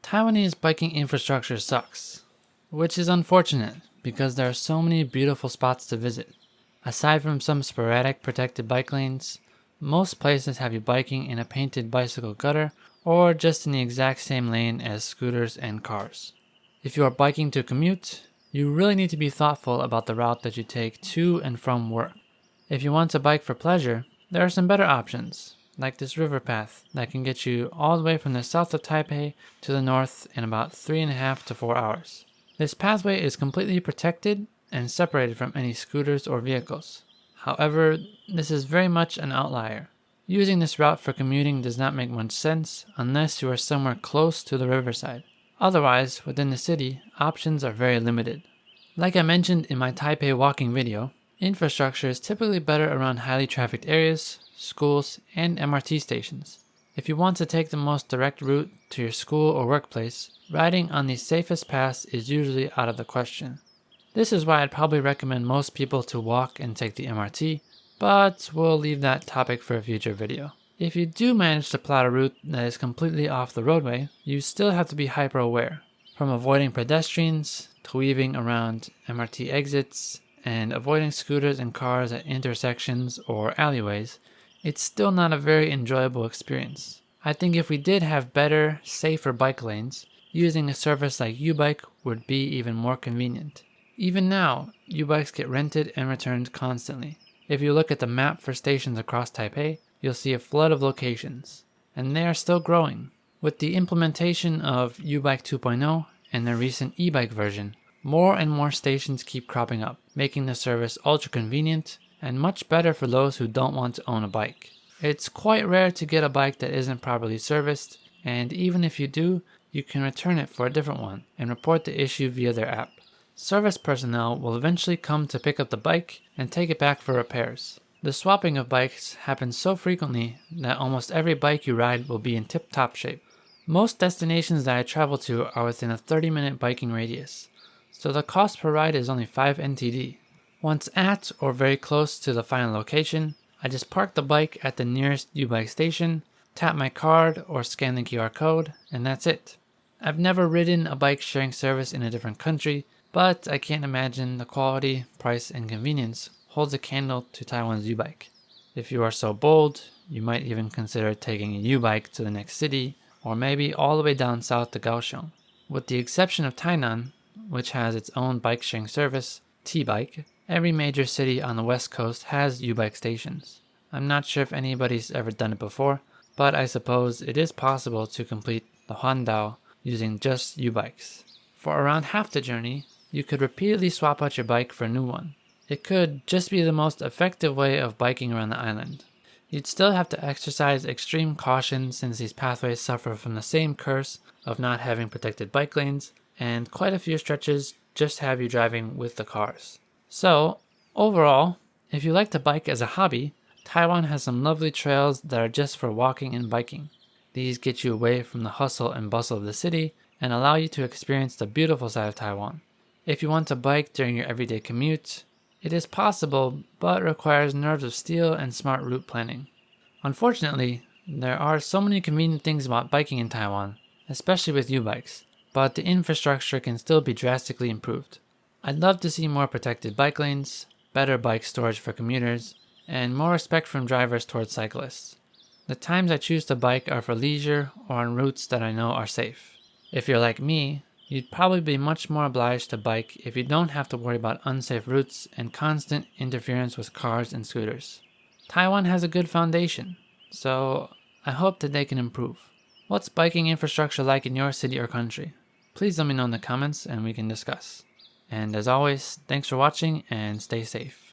Taiwanese biking infrastructure sucks, which is unfortunate because there are so many beautiful spots to visit. Aside from some sporadic protected bike lanes, most places have you biking in a painted bicycle gutter or just in the exact same lane as scooters and cars. If you are biking to commute, you really need to be thoughtful about the route that you take to and from work. If you want to bike for pleasure, there are some better options, like this river path that can get you all the way from the south of Taipei to the north in about 3.5 to 4 hours. This pathway is completely protected and separated from any scooters or vehicles. However, this is very much an outlier. Using this route for commuting does not make much sense unless you are somewhere close to the riverside. Otherwise, within the city, options are very limited. Like I mentioned in my Taipei walking video, infrastructure is typically better around highly trafficked areas, schools, and MRT stations. If you want to take the most direct route to your school or workplace, riding on the safest paths is usually out of the question. This is why I'd probably recommend most people to walk and take the MRT, but we'll leave that topic for a future video. If you do manage to plot a route that is completely off the roadway, you still have to be hyper aware. From avoiding pedestrians, to weaving around MRT exits, and avoiding scooters and cars at intersections or alleyways, it's still not a very enjoyable experience. I think if we did have better, safer bike lanes, using a service like U-Bike would be even more convenient. Even now, U-Bikes get rented and returned constantly. If you look at the map for stations across Taipei, you'll see a flood of locations, and they are still growing. With the implementation of U-Bike 2.0 and the recent e-bike version, more and more stations keep cropping up, making the service ultra convenient and much better for those who don't want to own a bike. It's quite rare to get a bike that isn't properly serviced, and even if you do, you can return it for a different one and report the issue via their app. Service personnel will eventually come to pick up the bike and take it back for repairs. The swapping of bikes happens so frequently that almost every bike you ride will be in tip-top shape. Most destinations that I travel to are within a 30-minute biking radius, so the cost per ride is only 5 NTD. Once at or very close to the final location, I just park the bike at the nearest U-Bike station, tap my card or scan the QR code, and that's it. I've never ridden a bike sharing service in a different country, but I can't imagine the quality, price, and convenience holds a candle to Taiwan's U-Bike. If you are so bold, you might even consider taking a U-Bike to the next city, or maybe all the way down south to Kaohsiung. With the exception of Tainan, which has its own bike sharing service, T-Bike, every major city on the west coast has U-Bike stations. I'm not sure if anybody's ever done it before, but I suppose it is possible to complete the Huandao using just U-Bikes. For around half the journey, you could repeatedly swap out your bike for a new one. It could just be the most effective way of biking around the island. You'd still have to exercise extreme caution since these pathways suffer from the same curse of not having protected bike lanes, and quite a few stretches just have you driving with the cars. So, overall, if you like to bike as a hobby, Taiwan has some lovely trails that are just for walking and biking. These get you away from the hustle and bustle of the city and allow you to experience the beautiful side of Taiwan. If you want to bike during your everyday commute, it is possible, but requires nerves of steel and smart route planning. Unfortunately, there are so many convenient things about biking in Taiwan, especially with U-Bikes, but the infrastructure can still be drastically improved. I'd love to see more protected bike lanes, better bike storage for commuters, and more respect from drivers towards cyclists. The times I choose to bike are for leisure or on routes that I know are safe. If you're like me, you'd probably be much more obliged to bike if you don't have to worry about unsafe routes and constant interference with cars and scooters. Taiwan has a good foundation, so I hope that they can improve. What's biking infrastructure like in your city or country? Please let me know in the comments and we can discuss. And as always, thanks for watching and stay safe.